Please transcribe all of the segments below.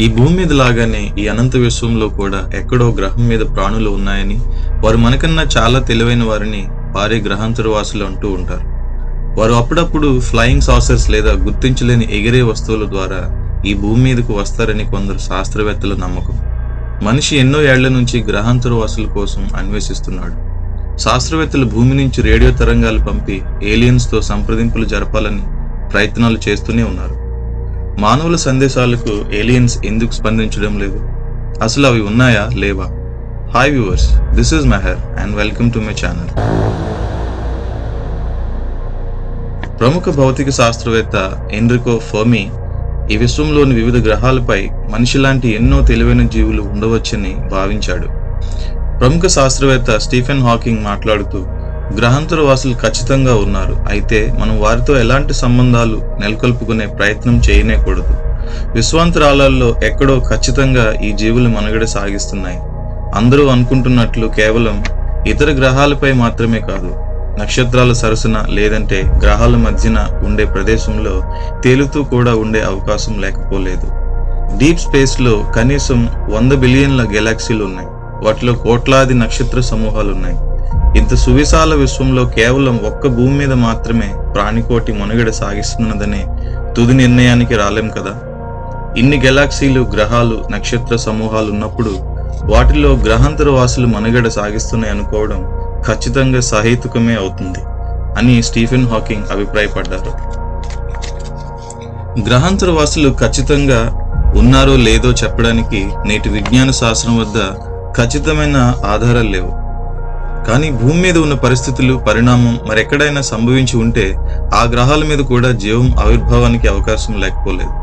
ఈ భూమి మీద లాగానే ఈ అనంత విశ్వంలో కూడా ఎక్కడో గ్రహం మీద ప్రాణులు ఉన్నాయని, వారు మనకన్నా చాలా తెలివైన వారిని వారే గ్రహాంతర వాసులు అంటూ ఉంటారు. వారు అప్పుడప్పుడు ఫ్లయింగ్ సాసర్స్ లేదా గుర్తించలేని ఎగిరే వస్తువుల ద్వారా ఈ భూమి మీదకు వస్తారని కొందరు శాస్త్రవేత్తల నమ్మకం. మనిషి ఎన్నో ఏళ్ల నుంచి గ్రహాంతర వాసుల కోసం అన్వేషిస్తున్నాడు. శాస్త్రవేత్తలు భూమి నుంచి రేడియో తరంగాలు పంపి ఏలియన్స్తో సంప్రదింపులు జరపాలని ప్రయత్నాలు చేస్తూనే ఉన్నారు. మానవుల సందేశాలకు ఏలియన్స్ ఎందుకు స్పందించడం లేదు? అసలు అవి ఉన్నాయా లేవా? Hi viewers, this is Meher and welcome to my channel. ప్రముఖ భౌతిక శాస్త్రవేత్త ఎన్రికో ఫెర్మి ఈ విశ్వంలోని వివిధ గ్రహాలపై మనిషిలాంటి ఎన్నో తెలివైన జీవులు ఉండవచ్చని భావించాడు. ప్రముఖ శాస్త్రవేత్త స్టీఫెన్ హాకింగ్ మాట్లాడుతూ, గ్రహాంతర వాసులు ఖచ్చితంగా ఉన్నారు, అయితే మనం వారితో ఎలాంటి సంబంధాలు నెలకొల్పుకునే ప్రయత్నం చేయనేకూడదు. విశ్వాంతరాళాల్లో ఎక్కడో ఖచ్చితంగా ఈ జీవులు మనుగడ సాగిస్తున్నాయి. అందరూ అనుకుంటున్నట్లు కేవలం ఇతర గ్రహాలపై మాత్రమే కాదు, నక్షత్రాల సరసన లేదంటే గ్రహాల మధ్యన ఉండే ప్రదేశంలో తేలుతూ కూడా ఉండే అవకాశం లేకపోలేదు. డీప్ స్పేస్లో కనీసం 100 బిలియన్ల గెలాక్సీలు ఉన్నాయి. వాటిలో కోట్లాది నక్షత్ర సమూహాలు ఉన్నాయి. ఇంత సువిశాల విశ్వంలో కేవలం ఒక్క భూమి మీద మాత్రమే ప్రాణికోటి మనుగడ సాగిస్తున్నదనే తుది నిర్ణయానికి రాలేం కదా. ఇన్ని గెలాక్సీలు, గ్రహాలు, నక్షత్ర సమూహాలు ఉన్నప్పుడు వాటిలో గ్రహాంతర వాసులు మనుగడ సాగిస్తున్నాయి అనుకోవడం ఖచ్చితంగా సహేతుకమే అవుతుంది అని స్టీఫెన్ హాకింగ్ అభిప్రాయపడ్డారు. గ్రహాంతర వాసులు ఖచ్చితంగా ఉన్నారో లేదో చెప్పడానికి నేటి విజ్ఞాన శాస్త్రం వద్ద ఖచ్చితమైన ఆధారాలు లేవు. కానీ భూమి మీద ఉన్న పరిస్థితులు, పరిణామం మరెక్కడైనా సంభవించి ఉంటే ఆ గ్రహాల మీద కూడా జీవం ఆవిర్భావానికి అవకాశం లేకపోలేదు.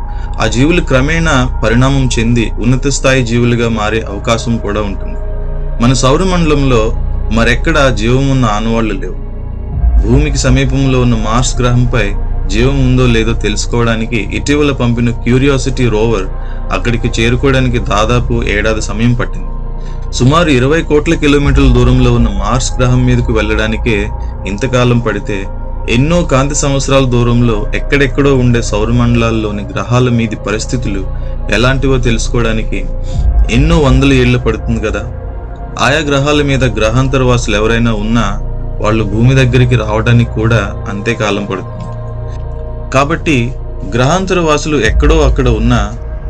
ఆ జీవులు క్రమేణా పరిణామం చెంది ఉన్నత స్థాయి జీవులుగా మారే అవకాశం కూడా ఉంటుంది. మన సౌరమండలంలో మరెక్కడా జీవం ఉన్న ఆనవాళ్లు లేవు. భూమికి సమీపంలో ఉన్న మార్స్ గ్రహంపై జీవం ఉందో లేదో తెలుసుకోవడానికి ఇటీవల పంపిన క్యూరియాసిటీ రోవర్ అక్కడికి చేరుకోవడానికి దాదాపు ఏడాది సమయం పట్టింది. సుమారు 20 కోట్ల కిలోమీటర్ల దూరంలో ఉన్న మార్స్ గ్రహం మీదకు వెళ్లడానికే ఇంతకాలం పడితే, ఎన్నో కాంతి సంవత్సరాల దూరంలో ఎక్కడెక్కడో ఉండే సౌరమండలాల్లోని గ్రహాల మీది పరిస్థితులు ఎలాంటివో తెలుసుకోవడానికి ఎన్నో వందల ఏళ్లు పడుతుంది కదా. ఆయా గ్రహాల మీద గ్రహాంతర వాసులు ఎవరైనా ఉన్నా వాళ్ళు భూమి దగ్గరికి రావడానికి కూడా అంతే కాలం పడుతుంది. కాబట్టి గ్రహాంతర వాసులు ఎక్కడో అక్కడ ఉన్నా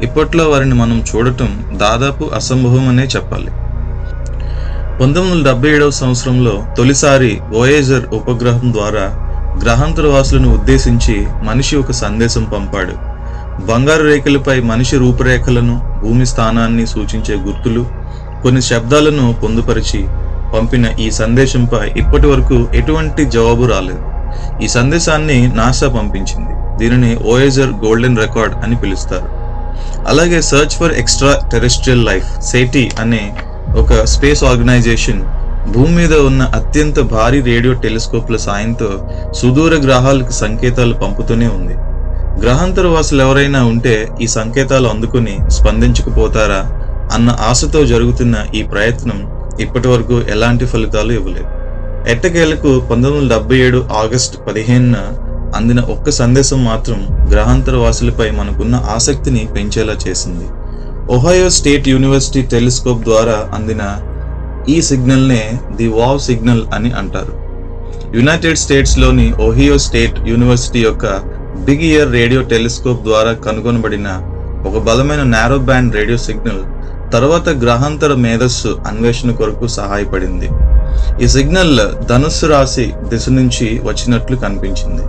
ఇప్పట్లో వారిని మనం చూడటం దాదాపు అసంభవం అనే చెప్పాలి. 1977వ సంవత్సరంలో తొలిసారి వోయేజర్ ఉపగ్రహం ద్వారా గ్రహాంతర వాసులను ఉద్దేశించి మనిషి ఒక సందేశం పంపాడు. బంగారు రేఖలపై మనిషి రూపురేఖలను, భూమి స్థానాన్ని సూచించే గుర్తులు, కొన్ని శబ్దాలను పొందుపరిచి పంపిన ఈ సందేశంపై ఇప్పటి వరకు ఎటువంటి జవాబు రాలేదు. ఈ సందేశాన్ని నాసా పంపించింది. దీనిని వోయేజర్ గోల్డెన్ రికార్డ్ అని పిలుస్తారు. అలాగే search for extra terrestrial life SETI అనే ఒక స్పేస్ ఆర్గనైజేషన్ భూమి మీద ఉన్న అత్యంత భారీ రేడియో టెలిస్కోప్ల సాయంతో సుదూర గ్రహాలకు సంకేతాలు పంపుతూనే ఉంది. గ్రహాంతర వాసులు ఎవరైనా ఉంటే ఈ సంకేతాలు అందుకుని స్పందించకపోతారా అన్న ఆశతో జరుగుతున్న ఈ ప్రయత్నం ఇప్పటి వరకు ఎలాంటి ఫలితాలు ఇవ్వలేదు. ఎట్టకేలకు 1977 ఆగస్టు 15న అందిన ఒక్క సందేశం మాత్రం గ్రహాంతర వాసులపై మనకున్న ఆసక్తిని పెంచేలా చేసింది. ఒహాయో స్టేట్ యూనివర్సిటీ టెలిస్కోప్ ద్వారా అందిన ఈ సిగ్నల్నే ది వావ్ సిగ్నల్ అని అంటారు. యునైటెడ్ స్టేట్స్లోని ఒహియో స్టేట్ యూనివర్సిటీ యొక్క బిగ్ ఇయర్ రేడియో టెలిస్కోప్ ద్వారా కనుగొనబడిన ఒక బలమైన నారో బ్యాండ్ రేడియో సిగ్నల్ తర్వాత గ్రహాంతర మేధస్సు అన్వేషణ కొరకు సహాయపడింది. ఈ సిగ్నల్ ధనుస్సు రాశి దిశ నుంచి వచ్చినట్లు కనిపించింది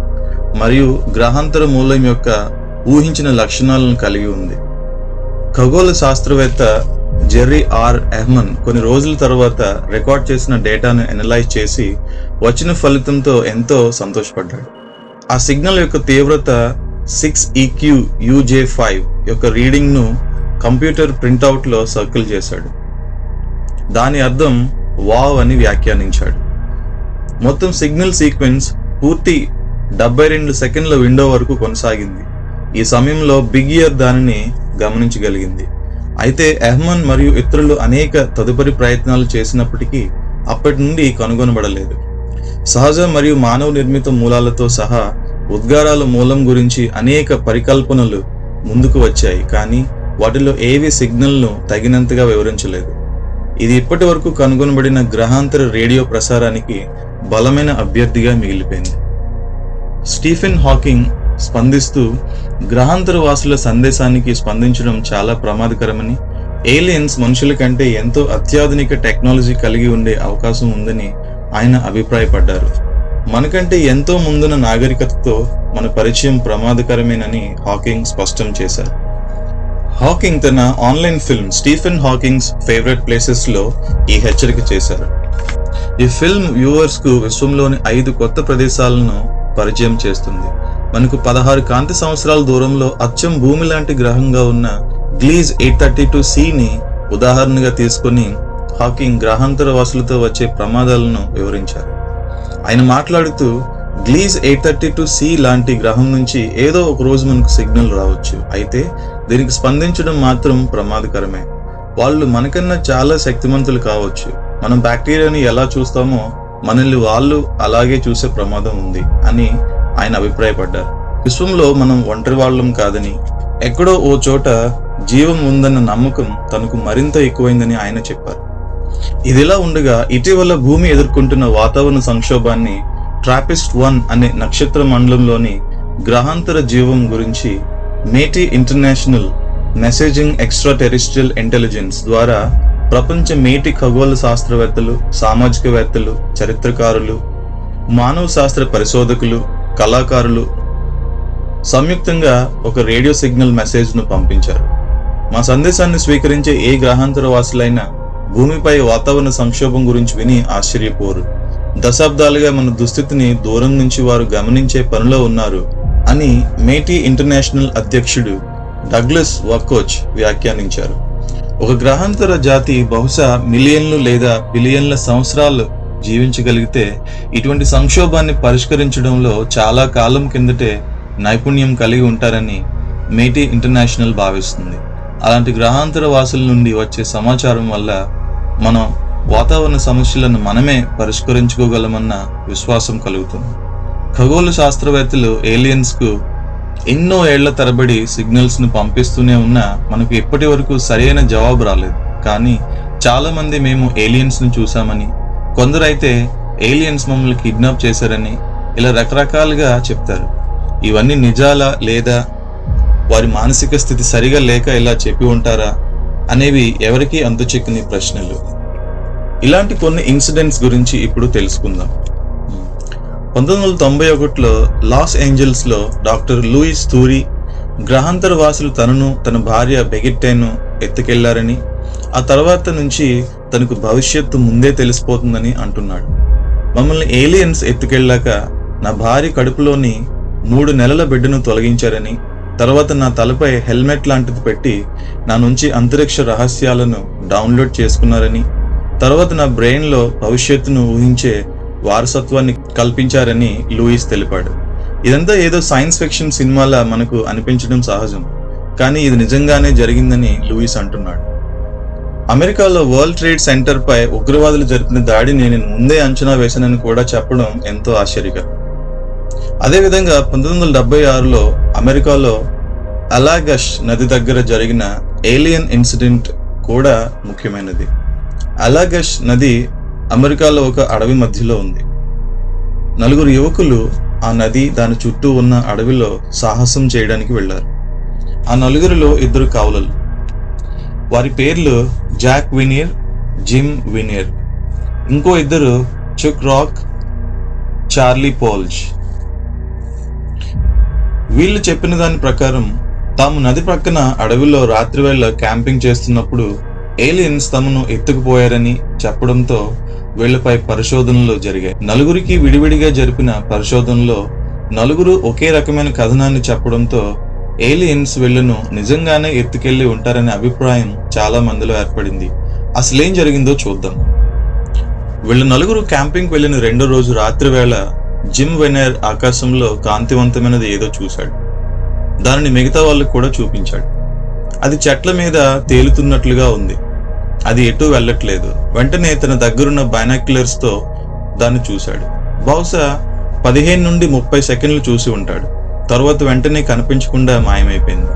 మరియు గ్రహాంతర మూలం యొక్క ఊహించిన లక్షణాలను కలిగి ఉంది. ఖగోళ శాస్త్రవేత్త జెర్రీ ఆర్ ఎహ్మన్ కొన్ని రోజుల తర్వాత రికార్డ్ చేసిన డేటాను అనలైజ్ చేసి వచ్చిన ఫలితంతో ఎంతో సంతోషపడ్డాడు. ఆ సిగ్నల్ యొక్క తీవ్రత 6EQ-UJ5 యొక్క రీడింగ్ను కంప్యూటర్ ప్రింట్అవుట్లో సర్కిల్ చేశాడు. దాని అర్థం వావ్ అని వ్యాఖ్యానించాడు. మొత్తం సిగ్నల్ సీక్వెన్స్ పూర్తి 72 సెకండ్ల విండో వరకు కొనసాగింది. ఈ సమయంలో బిగ్ ఇయర్ దానిని గమనించగలిగింది. అయితే ఎహ్మన్ మరియు ఇతరులు అనేక తదుపరి ప్రయత్నాలు చేసినప్పటికీ అప్పటి నుండి కనుగొనబడలేదు. సహజ మరియు మానవ నిర్మిత మూలాలతో సహా ఉద్గారాల మూలం గురించి అనేక పరికల్పనలు ముందుకు వచ్చాయి, కానీ వాటిలో ఏవి సిగ్నల్ను తగినంతగా వివరించలేదు. ఇది ఇప్పటి వరకు కనుగొనబడిన గ్రహాంతర రేడియో ప్రసారానికి బలమైన అభ్యర్థిగా మిగిలిపోయింది. స్టీఫెన్ హాకింగ్ స్పందిస్తూ గ్రహాంతర వాసుల సందేశానికి స్పందించడం చాలా ప్రమాదకరమని, ఏలియన్స్ మనుషుల కంటే ఎంతో అత్యాధునిక టెక్నాలజీ కలిగి ఉండే అవకాశం ఉందని ఆయన అభిప్రాయపడ్డారు. మనకంటే ఎంతో ముందున్న నాగరికతతో మన పరిచయం ప్రమాదకరమేనని హాకింగ్ స్పష్టం చేశారు. హాకింగ్ తన online film Stephen Hawking's favourite places లో ఈ హెచ్చరిక చేశారు. ఈ ఫిల్మ్ వ్యూవర్స్ కు విశ్వంలోని 5 కొత్త ప్రదేశాలను పరిచయం చేస్తుంది. మనకు 16 కాంతి సంవత్సరాల దూరంలో అచ్చం భూమి లాంటి గ్రహంగా ఉన్న గ్లీజ్ 832c ఉదాహరణగా తీసుకుని హాకింగ్ గ్రహాంతర వాసులతో వచ్చే ప్రమాదాలను వివరించారు. ఆయన మాట్లాడుతూ, గ్లీజ్ 832c లాంటి గ్రహం నుంచి ఏదో ఒక రోజు మనకు సిగ్నల్ రావచ్చు, అయితే దీనికి స్పందించడం మాత్రం ప్రమాదకరమే. వాళ్ళు మనకన్నా చాలా శక్తిమంతులు కావచ్చు. మనం బ్యాక్టీరియాని ఎలా చూస్తామో మనల్ని వాళ్ళు అలాగే చూసే ప్రమాదం ఉంది అని ఆయన అభిప్రాయపడ్డారు. విశ్వంలో మనం ఒంటరి వాళ్ళం కాదని, ఎక్కడో ఓ చోట జీవం ఉందన్న నమ్మకం తనకు మరింత ఎక్కువైందని ఆయన చెప్పారు. ఇదిలా ఉండగా ఇటీవల భూమి ఎదుర్కొంటున్న వాతావరణ సంక్షోభాన్ని ట్రాపిస్ట్ 1 అనే నక్షత్ర మండలంలోని గ్రహాంతర జీవం గురించి METI international messaging extra terrestrial intelligence ద్వారా ప్రపంచ మేటి ఖగోళ శాస్త్రవేత్తలు, సామాజికవేత్తలు, చరిత్రకారులు, మానవ శాస్త్ర పరిశోధకులు, కళాకారులు సంయుక్తంగా ఒక రేడియో సిగ్నల్ మెసేజ్ను పంపించారు. మా సందేశాన్ని స్వీకరించే ఏ గ్రహాంతర వాసులైనా భూమిపై వాతావరణ సంక్షోభం గురించి విని ఆశ్చర్యపోరు. దశాబ్దాలుగా మన దుస్థితిని దూరం నుంచి వారు గమనించే పనిలో ఉన్నారు అని మేటీ ఇంటర్నేషనల్ అధ్యక్షుడు డగ్లస్ వకోచ్ వ్యాఖ్యానించారు. ఒక గ్రహాంతర జాతి బహుశా మిలియన్లు లేదా బిలియన్ల సంవత్సరాలు జీవించగలిగితే ఇటువంటి సంక్షోభాన్ని పరిష్కరించడంలో చాలా కాలం కిందటే నైపుణ్యం కలిగి ఉంటారని మేటీ ఇంటర్నేషనల్ భావిస్తుంది. అలాంటి గ్రహాంతర వాసుల నుండి వచ్చే సమాచారం వల్ల మనం వాతావరణ సమస్యలను మనమే పరిష్కరించుకోగలమన్న విశ్వాసం కలుగుతుంది. ఖగోళ శాస్త్రవేత్తలు ఏలియన్స్ కు ఎన్నో ఏళ్ల తరబడి సిగ్నల్స్ ను పంపిస్తూనే ఉన్నా మనకు ఇప్పటి వరకు సరైన జవాబు రాలేదు. కానీ చాలా మంది మేము ఏలియన్స్ ను చూసామని, కొందరైతే ఏలియన్స్ మమ్మల్ని కిడ్నాప్ చేశారని ఇలా రకరకాలుగా చెప్తారు. ఇవన్నీ నిజాలా లేదా వారి మానసిక స్థితి సరిగా లేక ఇలా చెప్పి ఉంటారా అనేవి ఎవరికీ అంతుచిక్కని ప్రశ్నలు. ఇలాంటి కొన్ని ఇన్సిడెంట్స్ గురించి ఇప్పుడు తెలుసుకుందాం. 1991లో లాస్ ఏంజల్స్ లో డాక్టర్ లూయిస్ థూరీ గ్రహాంతర వాసులు తనను, తన భార్య బెగిట్టేను ఎత్తుకెళ్లారని, ఆ తర్వాత నుంచి తనకు భవిష్యత్తు ముందే తెలిసిపోతుందని అంటున్నాడు. మమ్మల్ని ఏలియన్స్ ఎత్తుకెళ్ళాక నా భార్య కడుపులోని 3 నెలల బిడ్డను తొలగించారని, తర్వాత నా తలపై హెల్మెట్ లాంటిది పెట్టి నా నుంచి అంతరిక్ష రహస్యాలను డౌన్లోడ్ చేసుకున్నారని, తర్వాత నా బ్రెయిన్లో భవిష్యత్తును ఊహించే వారసత్వాన్ని కల్పించారని లూయిస్ తెలిపాడు. ఇదంతా ఏదో సైన్స్ ఫిక్షన్ సినిమాలా మనకు అనిపించడం సహజం, కానీ ఇది నిజంగానే జరిగిందని లూయిస్ అంటున్నాడు. అమెరికాలో వరల్డ్ ట్రేడ్ సెంటర్ పై ఉగ్రవాదులు జరిపిన దాడిని నేను ముందే అంచనా వేశానని కూడా చెప్పడం ఎంతో ఆశ్చర్యకరం. అదేవిధంగా 1976లో అమెరికాలో అలాగష్ నది దగ్గర జరిగిన ఏలియన్ ఇన్సిడెంట్ కూడా ముఖ్యమైనది. అలాగష్ నది అమెరికాలో ఒక అడవి మధ్యలో ఉంది. 4 యువకులు ఆ నది దాని చుట్టూ ఉన్న అడవిలో సాహసం చేయడానికి వెళ్లారు. ఆ 4లో 2 కవలలు. వారి పేర్లు జాక్ వినియర్, జిమ్ వినియర్. ఇంకో 2 చుక్ రాక్, చార్లీ పోల్జ్. వీళ్ళు చెప్పిన దాని ప్రకారం తాము నది ప్రక్కన అడవిలో రాత్రివేళ క్యాంపింగ్ చేస్తున్నప్పుడు ఏలియన్స్ తమను ఎత్తుకుపోయారని చెప్పడంతో వీళ్లపై పరిశోధనలు జరిగాయి. 4కి విడివిడిగా జరిపిన పరిశోధనలో 4 ఒకే రకమైన కథనాన్ని చెప్పడంతో ఏలియన్స్ వీళ్లను నిజంగానే ఎత్తుకెళ్లి ఉంటారనే అభిప్రాయం చాలా మందిలో ఏర్పడింది. అసలేం జరిగిందో చూద్దాం. వీళ్ళు 4 క్యాంపింగ్ వెళ్లిన 2వ రోజు రాత్రి వేళ జిమ్ వెనర్ ఆకాశంలో కాంతివంతమైనది ఏదో చూశాడు. దానిని మిగతా వాళ్ళకు కూడా చూపించాడు. అది చెట్ల మీద తేలుతున్నట్లుగా ఉంది. అది ఎటూ వెళ్ళట్లేదు. వెంటనే తన దగ్గరున్న బైనాక్యులర్స్ తో దాన్ని చూశాడు. బహుశా 15 నుండి 30 సెకండ్లు చూసి ఉంటాడు. తర్వాత వెంటనే కనిపించకుండా మాయమైపోయింది.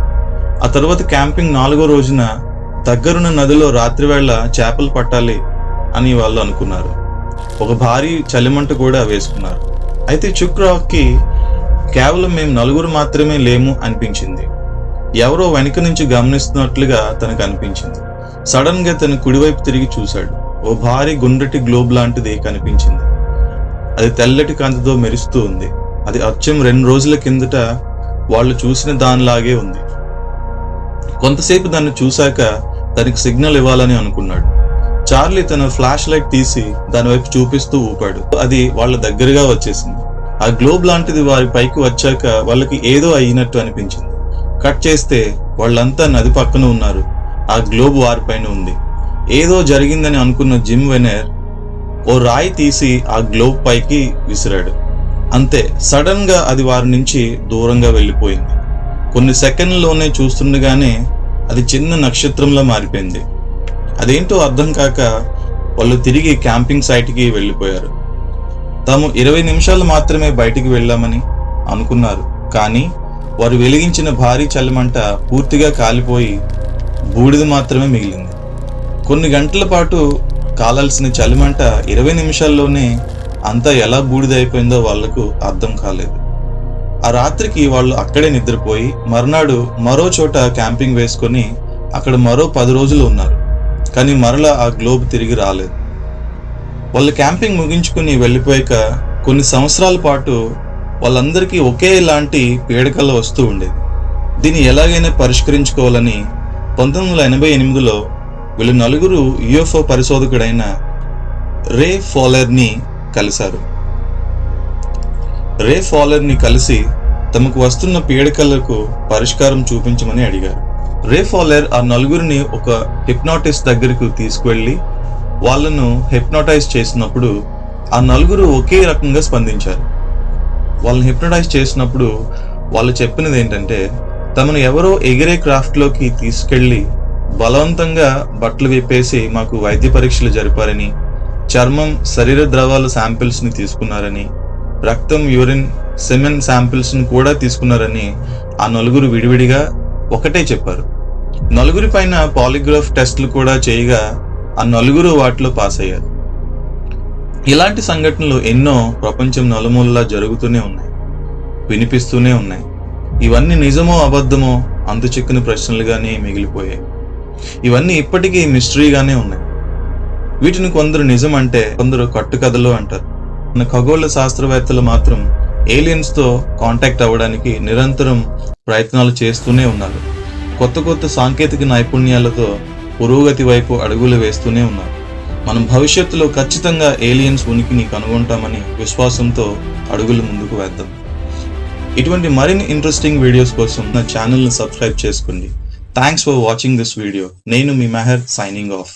ఆ తర్వాత క్యాంపింగ్ 4వ రోజున దగ్గరున్న నదిలో రాత్రివేళ చేపలు పట్టాలి అని వాళ్ళు అనుకున్నారు. ఒక భారీ చలిమంట కూడా వేసుకున్నారు. అయితే చుక్ రాక్కి కేవలం మేము 4 మాత్రమే లేము అనిపించింది. ఎవరో వెనక నుంచి గమనిస్తున్నట్లుగా తనకు అనిపించింది. సడన్ గా తన కుడివైపు తిరిగి చూశాడు. ఓ భారీ గుండ్రటి గ్లోబ్ లాంటిది కనిపించింది. అది తెల్లటి కాంతితో మెరుస్తూ ఉంది. అది అచ్చం 2 రోజుల కిందట వాళ్ళు చూసిన దానిలాగే ఉంది. కొంతసేపు దాన్ని చూశాక దానికి సిగ్నల్ ఇవ్వాలని అనుకున్నాడు. చార్లీ తన ఫ్లాష్ లైట్ తీసి దాని వైపు చూపిస్తూ ఊపాడు. అది వాళ్ళ దగ్గరగా వచ్చేసింది. ఆ గ్లోబ్ లాంటిది వారి పైకి వచ్చాక వాళ్ళకి ఏదో అయినట్టు అనిపించింది. కట్ చేస్తే వాళ్ళంతా నది పక్కన ఉన్నారు. ఆ గ్లోబ్ వారిపైన ఉంది. ఏదో జరిగిందని అనుకున్న జిమ్ వెనర్ ఓ రాయి తీసి ఆ గ్లోబ్ పైకి విసిరాడు. అంతే, సడన్ గా అది వారి నుంచి దూరంగా వెళ్ళిపోయింది. కొన్ని సెకండ్లలోనే చూస్తుండగానే అది చిన్న నక్షత్రంలా మారిపోయింది. అదేంటో అర్థం కాక వాళ్ళు తిరిగి క్యాంపింగ్ సైట్కి వెళ్ళిపోయారు. తాము 20 నిమిషాలు మాత్రమే బయటికి వెళ్ళామని అనుకున్నారు. కానీ వారు వెలిగించిన భారీ చలిమంట పూర్తిగా కాలిపోయి బూడిద మాత్రమే మిగిలింది. కొన్ని గంటల పాటు కాలాల్సిన చలిమంట 20 నిమిషాల్లోనే అంతా ఎలా బూడిదైపోయిందో వాళ్లకు అర్థం కాలేదు. ఆ రాత్రికి వాళ్ళు అక్కడే నిద్రపోయి మర్నాడు మరో చోట క్యాంపింగ్ వేసుకొని అక్కడ మరో 10 రోజులు ఉన్నారు. కానీ మరలా ఆ గ్లోబ్ తిరిగి రాలేదు. వాళ్ళు క్యాంపింగ్ ముగించుకుని వెళ్ళిపోయాక కొన్ని సంవత్సరాల పాటు వాళ్ళందరికీ ఒకేలాంటి పీడకలు వస్తూ ఉండేది. దీన్ని ఎలాగైనా పరిష్కరించుకోవాలని 1988లో వీళ్ళు 4 యుఎఫ్ఓ పరిశోధకుడైన రే ఫాలెర్ని కలిశారు. రే ఫాలెర్ని కలిసి తమకు వస్తున్న పీడకలకు పరిష్కారం చూపించమని అడిగారు. రే ఫాలెర్ ఆ 4 ఒక హిప్నాటిస్ట్ దగ్గరకు తీసుకువెళ్ళి వాళ్ళను హిప్నోటైజ్ చేసినప్పుడు ఆ 4 ఒకే రకంగా స్పందించారు. వాళ్ళని హిప్నోటైజ్ చేసినప్పుడు వాళ్ళు చెప్పినది ఏంటంటే, తమను ఎవరో ఎగిరే క్రాఫ్ట్లోకి తీసుకెళ్లి బలవంతంగా బట్టలు విప్పేసి మాకు వైద్య పరీక్షలు జరిపారని, చర్మం, శరీర ద్రవాల శాంపిల్స్ని తీసుకున్నారని, రక్తం, యూరిన్, సెమెన్ శాంపిల్స్ని కూడా తీసుకున్నారని ఆ 4 విడివిడిగా ఒకటే చెప్పారు. 4 పైన పాలిగ్రాఫ్ టెస్టులు కూడా చేయగా ఆ 4 వాటిలో పాస్ అయ్యారు. ఇలాంటి సంఘటనలు ఎన్నో ప్రపంచం నలుమూలలా జరుగుతూనే ఉన్నాయి, వినిపిస్తూనే ఉన్నాయి. ఇవన్నీ నిజమో అబద్ధమో అంతు చిక్కని ప్రశ్నలుగానే మిగిలిపోయాయి. ఇవన్నీ ఇప్పటికీ మిస్టరీగానే ఉన్నాయి. వీటిని కొందరు నిజం అంటే, కొందరు కట్టుకథలు అంటారు. మన ఖగోళ శాస్త్రవేత్తలు మాత్రం ఏలియన్స్ తో కాంటాక్ట్ అవ్వడానికి నిరంతరం ప్రయత్నాలు చేస్తూనే ఉన్నారు. కొత్త కొత్త సాంకేతిక నైపుణ్యాలతో పురోగతి వైపు అడుగులు వేస్తూనే ఉన్నారు. మనం భవిష్యత్తులో ఖచ్చితంగా ఏలియన్స్ ఉనికిని కనుగొంటామని విశ్వాసంతో అడుగులు ముందుకు వేద్దాం. ఇటువంటి మరిన్ని ఇంట్రెస్టింగ్ వీడియోస్ కోసం నా ఛానల్ని సబ్స్క్రైబ్ చేసుకోండి. Thanks for watching this video. నేను మీ మెహర్, సైనింగ్ ఆఫ్.